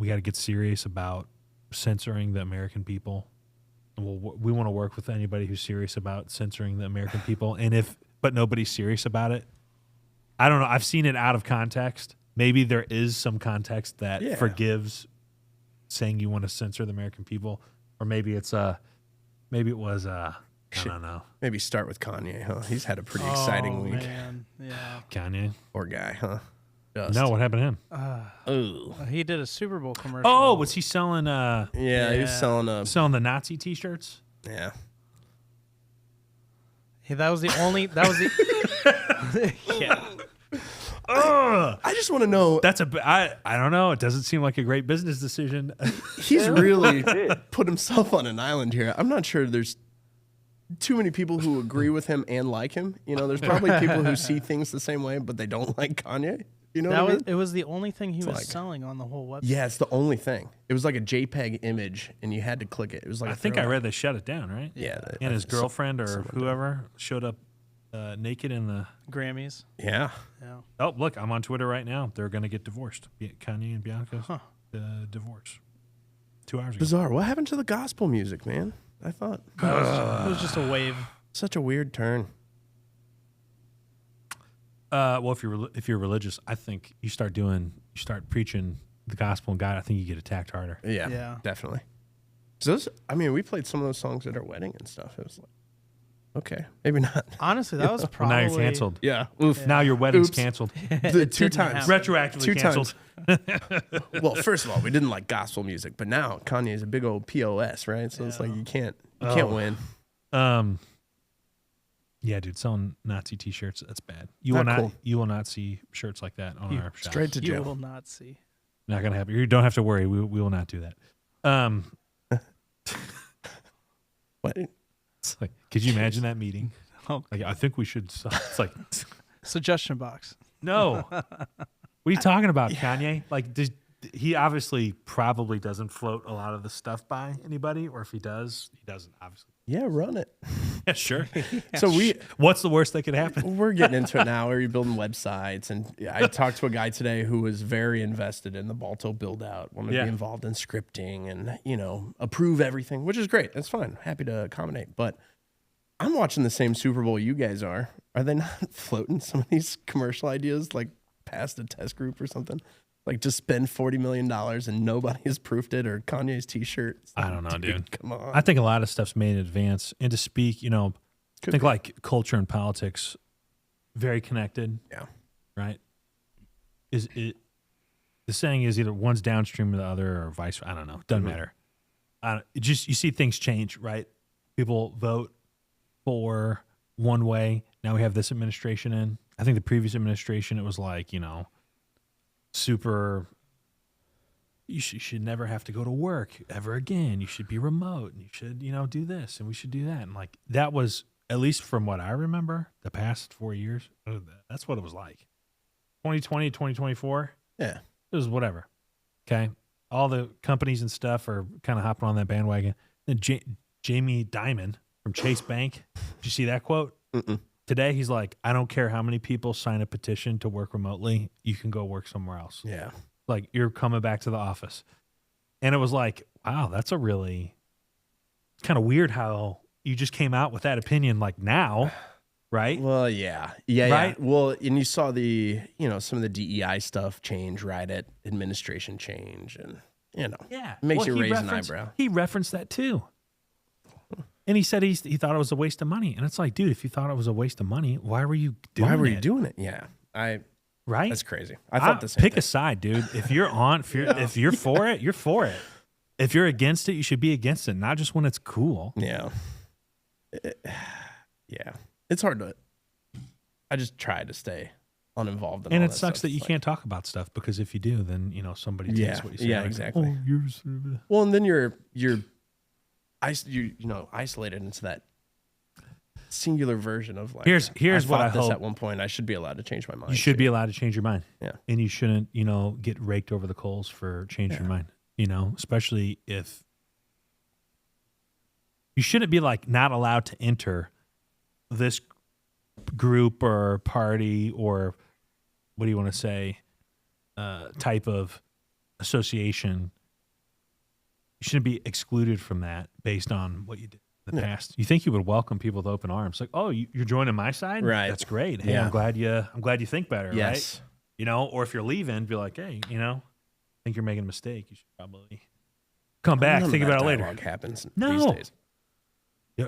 S3: got to get serious about censoring the American people. Well, we want to work with anybody who's serious about censoring the American people. But nobody's serious about it. I don't know. I've seen it out of context. Maybe there is some context that
S1: Yeah.
S3: forgives saying you want to censor the American people, or maybe it was I don't know.
S1: Maybe start with Kanye, huh? He's had a pretty exciting week.
S2: Man. Yeah.
S3: Kanye.
S1: Poor guy, huh?
S3: No, what happened to him?
S1: Oh.
S2: He did a Super Bowl commercial.
S3: Oh, was he selling
S1: Yeah, he was
S2: Yeah.
S1: selling
S3: the Nazi T-shirts?
S1: yeah.
S2: Hey, that was the only. That was the. Yeah.
S1: I just want to know.
S3: I don't know. It doesn't seem like a great business decision.
S1: He's really put himself on an island here. I'm not sure there's too many people who agree with him and like him. There's probably people who see things the same way, but they don't like Kanye. You know what I mean?
S2: It was the only thing he was
S1: like-
S2: selling on the whole website.
S1: Yeah, it's the only thing. It was like a JPEG image, and you had to click it. It was like
S3: I
S1: a
S3: think I
S1: throwback.
S3: read they shut it down, right?
S1: Yeah,
S3: And his
S1: I-
S3: girlfriend or whoever showed up naked in the.
S2: Grammys.
S1: Yeah.
S2: Yeah.
S3: Oh, look! I'm on Twitter right now. They're going to get divorced. Kanye and Bianca divorce. 2 hours ago.
S1: Bizarre. What happened to the gospel music, man? I thought
S2: It was just a wave.
S1: such a weird turn.
S3: Well, if you're religious, I think you start preaching the gospel and God. I think you get attacked harder.
S1: Yeah,
S2: Yeah.
S1: definitely. So we played some of those songs at our wedding and stuff. It was like, okay, maybe not.
S2: Honestly, that was
S3: Well,
S2: probably.
S3: now you're canceled.
S1: Yeah. Oof.
S3: Now your wedding's
S1: Oops.
S3: canceled.
S1: The two times.
S3: Retroactively
S1: Two
S3: canceled.
S1: Well, first of all, we didn't like gospel music, but now Kanye's a big old POS, right? So it's like you can't win.
S3: Yeah, dude, selling Nazi T-shirts, that's bad. You
S1: Not
S3: will not.
S1: cool.
S3: You will not see shirts like that on our shop.
S1: Straight to
S2: You
S1: jail.
S2: will not see.
S3: Not gonna happen. You don't have to worry. We will not do that.
S1: What?
S3: It's like, could you imagine that meeting?
S2: Oh.
S3: Like, I think we should. It's like,
S2: Suggestion box.
S3: no. What are you talking about, Kanye? Like, he obviously probably doesn't float a lot of the stuff by anybody, or if he does, he doesn't. Obviously.
S1: Yeah, run it.
S3: Yeah, sure.
S1: So
S3: What's the worst that could happen?
S1: we're getting into it now. We're building websites, and I talked to a guy today who was very invested in the Balto build out, wanted to be involved in scripting and approve everything, which is great. That's fine. Happy to accommodate. But I'm watching the same Super Bowl you guys are. Are they not floating some of these commercial ideas like past a test group or something? Like just spend $40 million and nobody has proofed it, or Kanye's T-shirt.
S3: I don't know, dude.
S1: Come on.
S3: I think a lot of stuff's made in advance. And to speak, I think like culture and politics, very connected.
S1: Yeah.
S3: Right? Is it the saying is either one's downstream of the other or vice versa. I don't know. Doesn't matter. You see things change, right? People vote for one way. Now we have this administration in. I think the previous administration, it was like, super, you should never have to go to work ever again. You should be remote, and you should, do this, and we should do that. And like, that was, at least from what I remember, the past 4 years, that's what it was like. 2020, 2024,
S1: Yeah.
S3: it was whatever. Okay. All the companies and stuff are kind of hopping on that bandwagon. And Jamie Dimon from Chase Bank, did you see that quote?
S1: Mm-mm.
S3: Today, he's like, I don't care how many people sign a petition to work remotely. You can go work somewhere else.
S1: Yeah.
S3: Like, you're coming back to the office. And it was like, wow, that's a really kind of weird how you just came out with that opinion like now, right?
S1: Well, yeah. Yeah.
S3: Right?
S1: Yeah. Well, and you saw the, some of the DEI stuff change, right? At administration change, and,
S3: Yeah.
S1: makes you
S3: he
S1: raise an
S3: referenced-
S1: eyebrow.
S3: He referenced that too. And he said he thought it was a waste of money. And it's like, dude, if you thought it was a waste of money, why were you doing it?
S1: Why were you doing it? Yeah.
S3: Right?
S1: That's crazy. I thought the same
S3: Pick
S1: thing.
S3: a side, dude. If you're if you're for it, you're for it. If you're against it, you should be against it, not just when it's cool.
S1: Yeah. Yeah. It's hard to. I just try to stay uninvolved.
S3: And it sucks that you can't talk about stuff, because if you do, then somebody takes what you say.
S1: Yeah,
S3: like,
S1: exactly.
S3: Oh, you're
S1: Well, and then you're isolated into that singular version of like.
S3: Here's what I
S1: thought this
S3: hope.
S1: at one point. I should be allowed to change my mind.
S3: You should
S1: too.
S3: be allowed to change your mind.
S1: Yeah.
S3: And you shouldn't, get raked over the coals for changing your mind. Especially if you shouldn't be like not allowed to enter this group or party or what do you want to say, type of association. You shouldn't be excluded from that based on what you did in the past. You think you would welcome people with open arms, like, oh, you're joining my side,
S1: Right?
S3: That's great. Hey,
S1: Yeah.
S3: I'm glad you think better,
S1: Yes.
S3: right? Or if you're leaving, be like, hey, I think you're making a mistake. You should probably come back,
S1: None of
S3: think
S1: that
S3: about it later.
S1: dialogue happens these
S3: No.
S1: days.
S3: Yeah,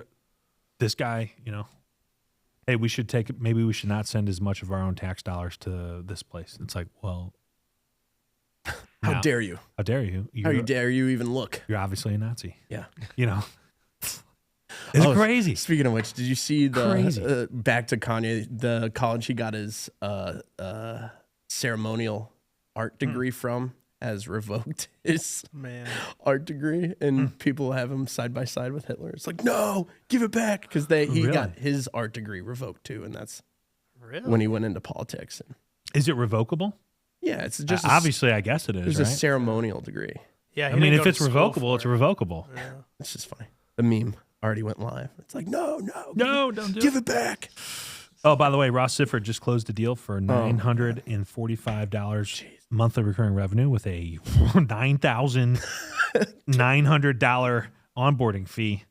S3: this guy, hey, maybe we should not send as much of our own tax dollars to this place. It's like, well,
S1: How
S3: now-
S1: dare you?
S3: How dare you?
S1: How dare you even look?
S3: You're obviously a Nazi.
S1: Yeah.
S3: It's
S1: Oh,
S3: crazy.
S1: Speaking of which, did you see
S3: Crazy.
S1: the back to Kanye, the college he got his ceremonial art degree from has revoked his
S2: Man.
S1: art degree, and people have him side by side with Hitler. It's like, no, give it back, because he
S3: Really?
S1: got his art degree revoked too, and that's
S2: Really?
S1: when he went into politics. And
S3: Is it revocable?
S1: yeah, it's just
S3: Obviously, I guess it
S1: it
S3: is,
S1: was a
S3: right?
S1: ceremonial degree.
S2: Yeah.
S3: I
S2: he
S3: mean,
S2: didn't
S3: if
S2: go
S3: it's
S2: to school
S3: revocable,
S2: for
S3: it's
S2: it.
S3: revocable.
S2: Yeah.
S1: It's just funny. The meme already went live. It's like, no,
S3: No, don't do
S1: give it back.
S3: Oh, by the way, Ross Sifford just closed a deal for $945 monthly recurring revenue with a $9,900 onboarding fee.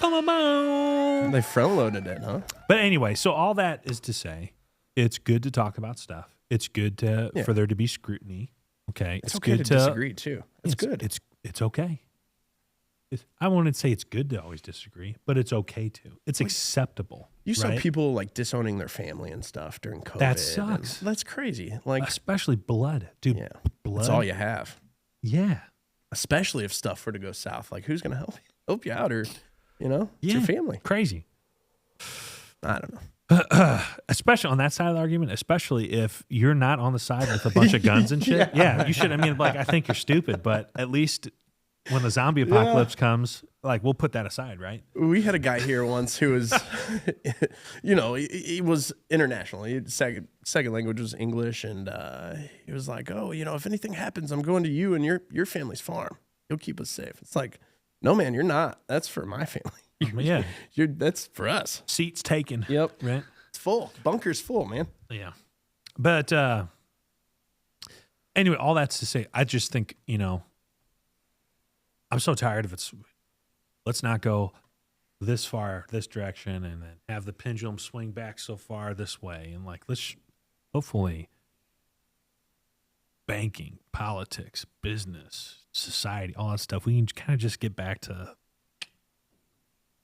S3: Ba-ba-boom.
S1: They front loaded it, huh?
S3: But anyway, so all that is to say, it's good to talk about stuff. It's good for there to be scrutiny. Okay,
S1: It's okay
S3: good
S1: to disagree too. It's good.
S3: It's okay. I wouldn't say it's good to always disagree, but it's okay to. It's acceptable.
S1: You saw
S3: right?
S1: people like disowning their family and stuff during COVID.
S3: That
S1: and
S3: sucks.
S1: That's crazy. Like,
S3: Especially blood, dude.
S1: yeah,
S3: Blood.
S1: that's all you have.
S3: Yeah.
S1: Especially if stuff were to go south. Like, who's gonna help you out, or it's
S3: Yeah.
S1: your family.
S3: Crazy.
S1: I don't know.
S3: Especially on that side of the argument, especially if you're not on the side with a bunch of guns and shit. Yeah, you should. I mean, like, I think you're stupid, but at least when the zombie apocalypse comes, like, we'll put that aside, right?
S1: We had a guy here once who was, he was international. Second language was English, and he was like, "Oh, if anything happens, I'm going to you and your family's farm. You'll keep us safe." It's like, no, man, you're not. That's for my family.
S3: Yeah,
S1: that's for us.
S3: seats taken.
S1: Yep,
S3: Right.
S1: it's full. Bunker's full, man.
S3: Yeah, but anyway, all that's to say, I just think I'm so tired of it. Let's not go this far, this direction, and then have the pendulum swing back so far this way. And like, let's hopefully banking, politics, business, society, all that stuff. We can kind of just get back to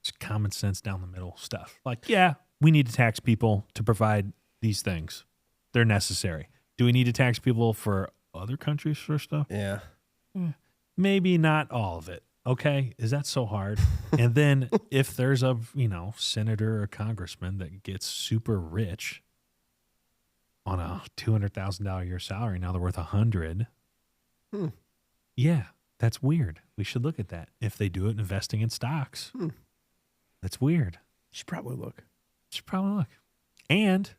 S3: just common sense down the middle stuff. Like, yeah, we need to tax people to provide these things. They're necessary. Do we need to tax people for other countries for stuff?
S1: Yeah.
S3: Maybe not all of it. Okay, is that so hard? And then if there's a senator or congressman that gets super rich on a $200,000 a year salary, now they're worth $100. Yeah, that's weird. We should look at that. If they do it investing in stocks, that's weird.
S1: Should probably look.
S3: And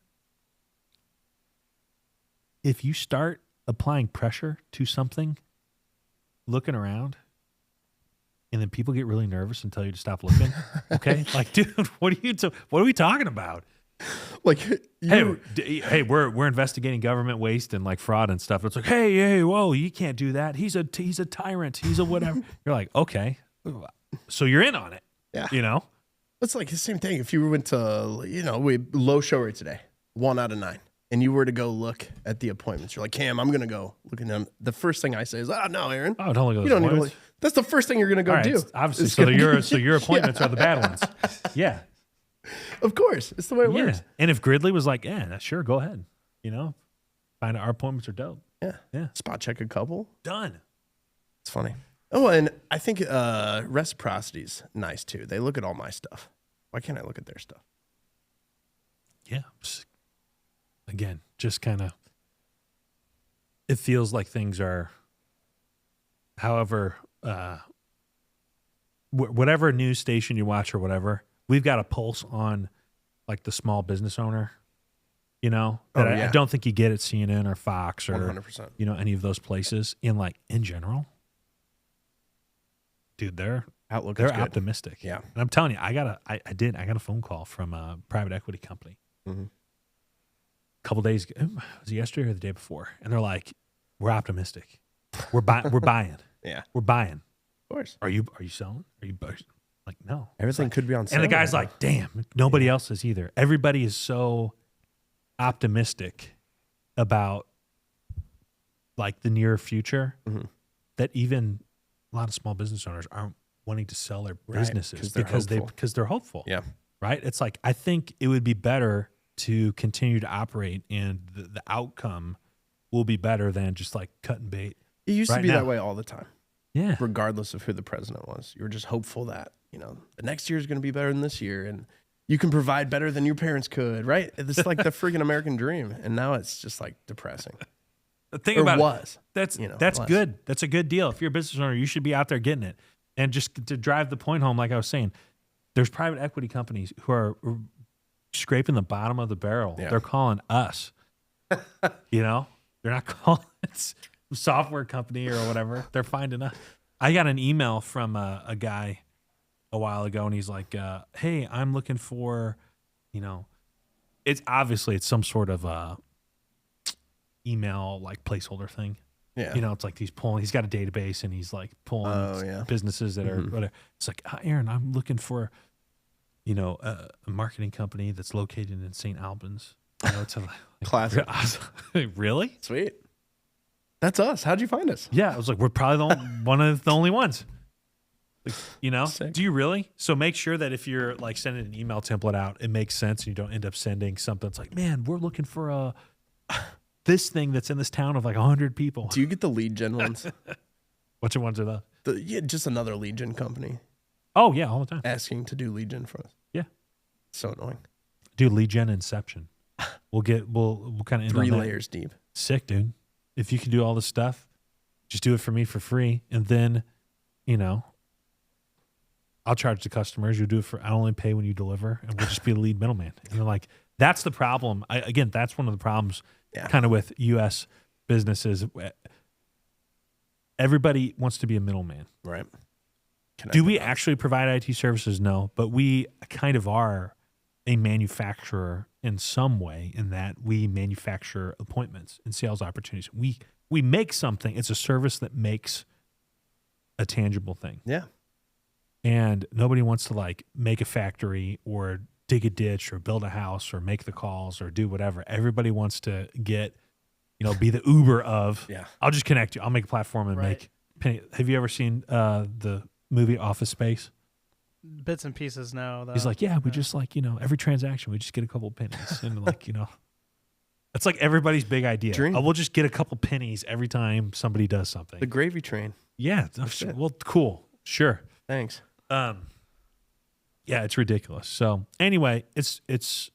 S3: if you start applying pressure to something, looking around, and then people get really nervous and tell you to stop looking. Okay, like, dude, what are we talking about?
S1: Like,
S3: Hey, we're investigating government waste and like fraud and stuff. It's like, hey, whoa, you can't do that. He's a tyrant. He's a whatever. You're like, okay, so you're in on it.
S1: Yeah, it's like the same thing. If you went to we low show rate today, 1 out of 9. And you were to go look at the appointments, you're like, Cam, I'm going to go look at them. The first thing I say is, no, Aaron.
S3: Oh, don't look at those
S1: you don't need to
S3: appointments.
S1: look. That's the first thing you're going to go do.
S3: Obviously, so your appointments are the bad ones. Yeah.
S1: Of course. It's the way it works.
S3: And if Gridley was like, yeah, sure, go ahead. Find out our appointments are dope.
S1: Yeah. Spot check a couple.
S3: Done.
S1: It's funny. Oh, and I think reciprocity's nice too. They look at all my stuff. Why can't I look at their stuff?
S3: Yeah. Again, just kind of, it feels like things are, however, whatever news station you watch or whatever, we've got a pulse on like the small business owner, I don't think you get at CNN or Fox or
S1: 100%.
S3: Any of those places in general. Dude, they're optimistic.
S1: Yeah.
S3: And I'm telling you, I got a phone call from a private equity company.
S1: Mm-hmm.
S3: Couple days ago, was it yesterday or the day before? And they're like, "We're optimistic. We're buying.
S1: Yeah,
S3: we're buying.
S1: Of course.
S3: Are you selling? Are you like no?
S1: Everything could be on sale.
S3: And the guy's like, "Damn, nobody else is either. Everybody is so optimistic about like the near future that even a lot of small business owners aren't wanting to sell their businesses because they're hopeful.
S1: Yeah,
S3: right. It's like I think it would be better to continue to operate, and the outcome will be better than just like cutting bait.
S1: It used to be
S3: now.
S1: that way all the time.
S3: Yeah.
S1: Regardless of who the president was, you were just hopeful that, the next year is going to be better than this year, and you can provide better than your parents could, right? It's like the freaking American dream. And now it's just like depressing.
S3: The thing about
S1: was.
S3: That's good. That's a good deal. If you're a business owner, you should be out there getting it. And just to drive the point home, like I was saying, there's private equity companies who are scraping the bottom of the barrel.
S1: Yeah.
S3: They're calling us. They're not calling it software company or whatever. They're finding us. I got an email from a guy a while ago, and he's like, "Hey, I'm looking for, it's some sort of email like placeholder thing.
S1: Yeah.
S3: It's like he's got a database and he's like pulling businesses that are whatever. It's like, Aaron, I'm looking for, a marketing company that's located in St. Albans. It's
S1: classic.
S3: Really?
S1: Sweet. That's us. How'd you find us?
S3: Yeah. I was like, we're probably one of the only ones. Like,
S1: Sick.
S3: do you really? So make sure that if you're like sending an email template out, it makes sense and you don't end up sending something that's like, man, we're looking for this thing that's in this town of like 100 people.
S1: Do you get the lead gen ones?
S3: Which ones are those?
S1: Just another lead gen company
S3: Oh, yeah, all the time.
S1: asking to do lead gen for us.
S3: Yeah.
S1: So annoying.
S3: do lead gen inception. We'll kind of
S1: 3 layers deep.
S3: Sick, dude. If you can do all this stuff, just do it for me for free, and then, I'll charge the customers. You do it for. I only pay when you deliver, and we'll just be the lead middleman. And they're like, that's the problem. Again, that's one of the problems, kind of with U.S. businesses. Everybody wants to be a middleman,
S1: right?
S3: Do we actually provide IT services? No, but we kind of are a manufacturer in some way, in that we manufacture appointments and sales opportunities. We make something. It's a service that makes a tangible thing.
S1: Yeah.
S3: And nobody wants to like make a factory or dig a ditch or build a house or make the calls or do whatever. Everybody wants to get, be the Uber of, I'll just connect you. I'll make a platform and make penny. Have you ever seen the movie Office Space?
S2: Bits and pieces now.
S3: He's like, we just like, every transaction, we just get a couple pennies. And like, it's like everybody's big idea. We'll just get a couple pennies every time somebody does something.
S1: The gravy train.
S3: Yeah. Well, cool. Sure.
S1: Thanks.
S3: Yeah, it's ridiculous. So anyway, it's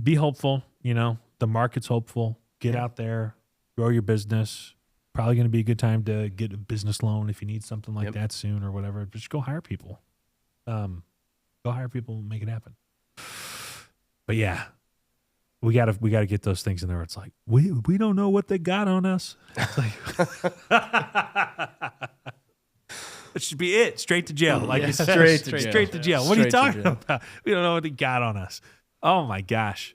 S3: be hopeful, the market's hopeful. Get out there, grow your business. Probably going to be a good time to get a business loan if you need something like that soon or whatever. Just go hire people. Go hire people and make it happen. But yeah, we gotta get those things in there. It's like we don't know what they got on us. It's like, it should be it. Straight to jail. Like straight to jail. What are you talking about? We don't know what they got on us. Oh my gosh.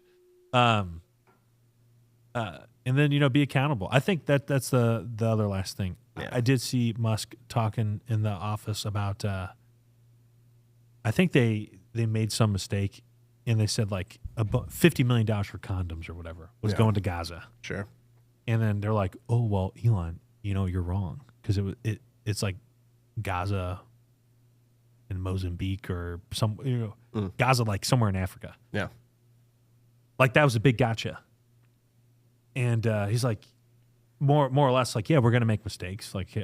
S3: And then, be accountable. I think that's the other last thing. Yeah. I did see Musk talking in the office about, I think they made some mistake, and they said like about $50 million for condoms or whatever was going to Gaza.
S1: Sure.
S3: And then they're like, oh, well, Elon, you're wrong. Because it's like Gaza and Mozambique or Gaza, like somewhere in Africa.
S1: Yeah.
S3: Like that was a big gotcha. And he's like, more or less like, we're going to make mistakes. Like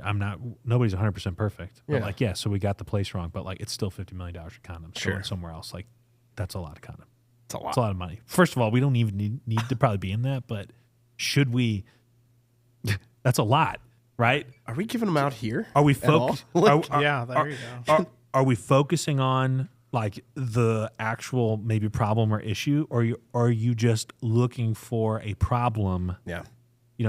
S3: nobody's 100% perfect. But so we got the place wrong. But like, it's still $50 million for condoms. Sure. Going somewhere else. Like, that's a lot of condoms.
S1: It's a lot.
S3: It's a lot of money. First of all, we don't even need to probably be in that. But should we? That's a lot, right?
S1: Are we giving them out here?
S3: Are we focused?
S2: There you go.
S3: Are we focusing on like the actual maybe problem or issue, or are you just looking for a problem?
S1: Yeah.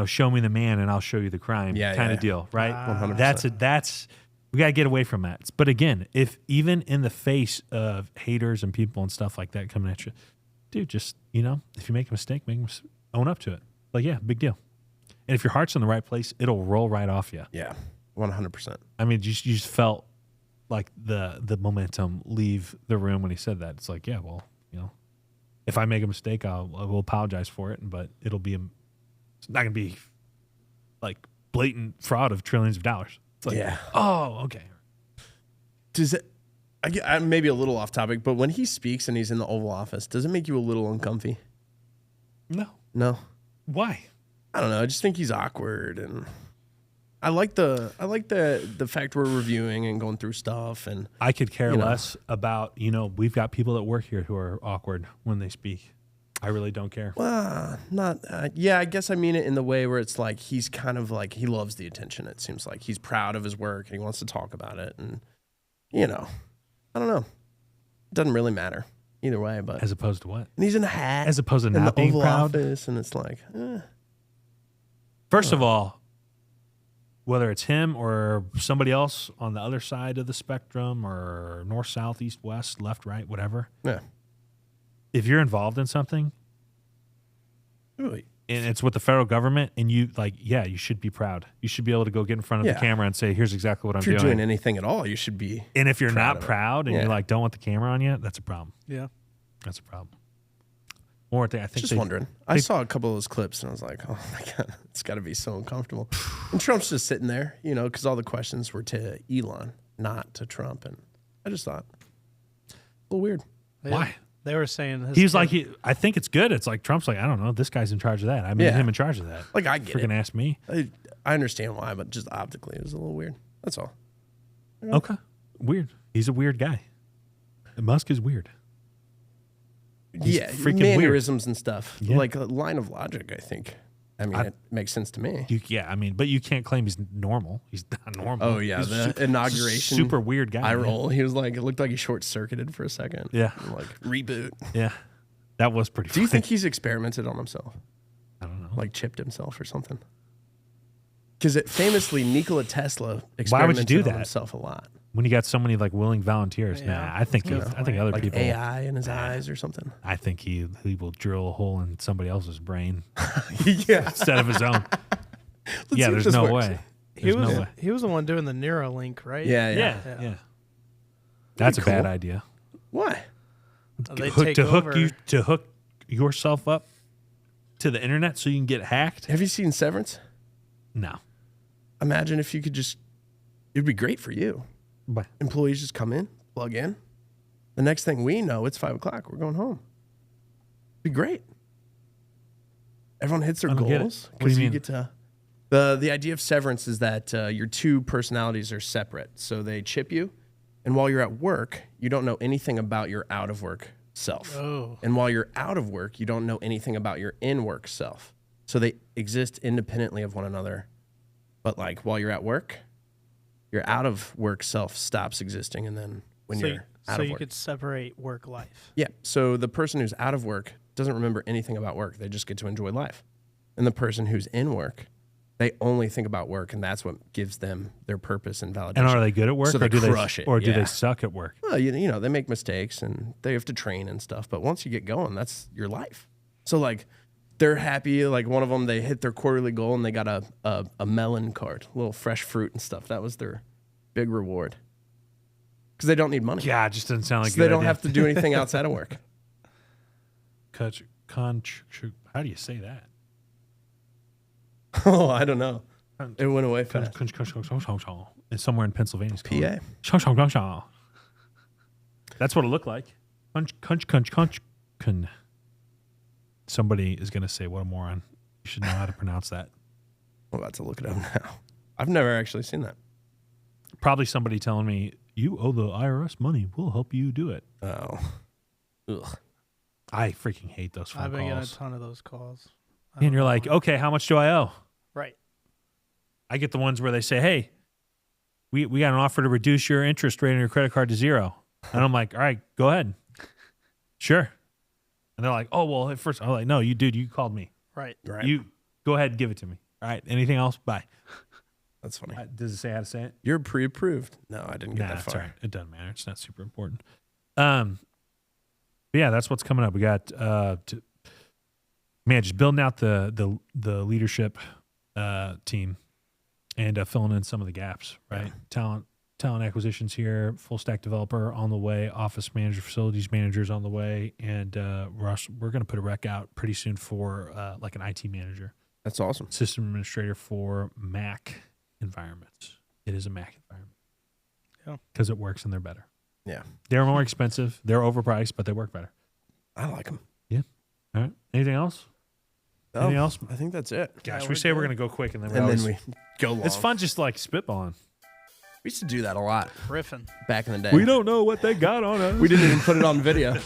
S3: Show me the man and I'll show you the crime kind of deal, right? 100%. That's we got to get away from that. But again, if even in the face of haters and people and stuff like that coming at you, dude, just, if you make a mistake, own up to it. Like, big deal. And if your heart's in the right place, it'll roll right off you.
S1: Yeah. 100%.
S3: I mean, you just felt like the momentum leave the room when he said that. It's like, if I make a mistake, I will apologize for it, but it's not going to be like blatant fraud of trillions of dollars. It's like, oh, okay.
S1: Does it? I'm maybe a little off topic, but when he speaks and he's in the Oval Office, does it make you a little uncomfy? No.
S3: Why?
S1: I don't know. I just think he's awkward, and I like the fact we're reviewing and going through stuff, and
S3: I could care less about, we've got people that work here who are awkward when they speak. I really don't care.
S1: Well, not I guess I mean it in the way where it's like he's kind of like he loves the attention. It seems like he's proud of his work and he wants to talk about it, and I don't know. It doesn't really matter either way, but
S3: as opposed to what?
S1: And he's in a hat,
S3: as opposed to not being
S1: Oval
S3: proud.
S1: Office, and it's like,
S3: First of all, whether it's him or somebody else on the other side of the spectrum or north, south, east, west, left, right, whatever.
S1: Yeah.
S3: If you're involved in something,
S1: really,
S3: and it's with the federal government, and you you should be proud. You should be able to go get in front of the camera and say, "Here's exactly what I'm doing."
S1: If you're doing anything at all, you should be.
S3: And if you're not proud and you're like, "Don't want the camera on you," that's a problem.
S2: Yeah,
S3: that's a problem. Or I think
S1: just wondering. I saw a couple of those clips and I was like, "Oh my god, it's got to be so uncomfortable." And Trump's just sitting there, because all the questions were to Elon, not to Trump, and I just thought, a little weird.
S3: Why?
S2: They were saying
S3: he was like, I think it's good. It's like Trump's like, I don't know, this guy's in charge of that. I made him in charge of that.
S1: Like, I get
S3: freaking ask me.
S1: I understand why, but just optically, it was a little weird. That's all.
S3: Okay, weird. He's a weird guy. Musk is weird. He's freaking weird.
S1: mannerisms and stuff.
S3: Yeah.
S1: Like a line of logic, I think. I mean, it makes sense to me.
S3: But you can't claim he's normal. He's not normal.
S1: Oh, yeah.
S3: He's
S1: The inauguration.
S3: Super weird guy.
S1: Eye
S3: man.
S1: roll. He was like, it looked like he short circuited for a second.
S3: Yeah.
S1: Like, reboot.
S3: Yeah. That was pretty
S1: Do you
S3: funny.
S1: think he's experimented on himself?
S3: I don't know.
S1: Like, chipped himself or something? Because famously, Nikola Tesla
S3: Why would you do
S1: experimented on
S3: that?
S1: himself a lot.
S3: When you got so many like willing volunteers,
S2: Yeah.
S3: I think other
S1: Like
S3: people.
S1: AI in his eyes or something.
S3: I think he will drill a hole in somebody else's brain
S1: Yeah.
S3: instead of his own.
S1: see if
S3: There's
S1: this
S3: no
S1: works.
S3: way.
S2: He
S3: There's
S2: was
S3: no way.
S2: he was the one doing the Neuralink, right?
S1: Yeah.
S3: Yeah. That's a
S1: Pretty
S3: bad
S1: cool.
S3: idea.
S1: Why?
S2: They take
S3: to
S2: over.
S3: hook yourself up to the internet so you can get hacked.
S1: Have you seen Severance?
S3: No.
S1: Imagine if you could just, it'd be great for you.
S3: But
S1: Employees just come in, plug in. The next thing we know, it's 5 o'clock. We're going home. Be great. Everyone hits their
S3: I don't get it.
S1: goals
S3: What do you mean?
S1: get to. The idea of severance is that your two personalities are separate, so they chip you, and while you're at work, you don't know anything about your out of work self.
S2: Oh.
S1: And while you're out of work, you don't know anything about your in work self. So they exist independently of one another. But like while you're at work, your out of work self stops existing, and then when
S2: So
S1: you're
S2: you,
S1: out
S2: so
S1: of
S2: you
S1: work,
S2: could separate work life.
S1: yeah. So the person who's out of work doesn't remember anything about work. They just get to enjoy life. And the person who's in work, they only think about work, and that's what gives them their purpose and validation.
S3: and are they good at work,
S1: So
S3: or
S1: they
S3: do
S1: crush
S3: they
S1: it,
S3: or do
S1: yeah.
S3: they suck at work?
S1: Well, you know, they make mistakes and they have to train and stuff. But once you get going, that's your life. So like, they're happy. Like one of them, they hit their quarterly goal and they got a melon cart, a little fresh fruit and stuff. That was their big reward because they don't need money.
S3: Yeah, it just doesn't sound like
S1: So
S3: a good
S1: they don't
S3: idea.
S1: have to do anything outside of work.
S3: How do you say that?
S1: Oh, I don't know. It went away fast.
S3: It's somewhere in Pennsylvania. It's called-
S1: PA.
S3: That's what it looked like. Conch. Somebody is going to say, what a moron. You should know how to pronounce that.
S1: I'm about to look it up now. I've never actually seen that.
S3: Probably somebody telling me, you owe the IRS money. We'll help you do it.
S1: Oh. Ugh.
S3: I freaking hate those phone
S2: I've been getting a
S3: calls.
S2: ton of those calls.
S3: And you're like, okay, how much do I owe?
S2: Right.
S3: I get the ones where they say, hey, we got an offer to reduce your interest rate on your credit card to 0. And I'm like, all right, go ahead. Sure. And they're like, oh, well, at first, I'm like, no, you called me.
S2: Right.
S1: Right.
S3: You go ahead and give it to me. All right. Anything else? Bye.
S1: That's funny.
S3: Does it say how to say it?
S1: You're pre-approved. No, I didn't get
S3: Nah,
S1: that
S3: it's
S1: far.
S3: all right. It doesn't matter. It's not super important. But yeah, that's what's coming up. We got just building out the leadership team and filling in some of the gaps. Right, talent acquisitions here, full stack developer on the way, office manager, facilities managers on the way, and we're going to put a rec out pretty soon for like an IT manager,
S1: That's awesome.
S3: system administrator for Mac environments. It is a Mac environment.
S2: Yeah.
S3: Because it works and they're better.
S1: Yeah.
S3: They're more expensive. They're overpriced, but they work better.
S1: I like them.
S3: All right. Anything else? Anything else?
S1: I think that's it.
S3: Gosh,
S2: Yeah,
S3: we
S2: we're
S3: say we're
S2: good.
S3: going to go quick and then we
S1: And
S3: always,
S1: then we go long.
S3: it's fun just like spitballing.
S1: We used to do that a lot
S2: Riffing.
S1: back in the day.
S3: We don't know what they got on us.
S1: We didn't even put it on video.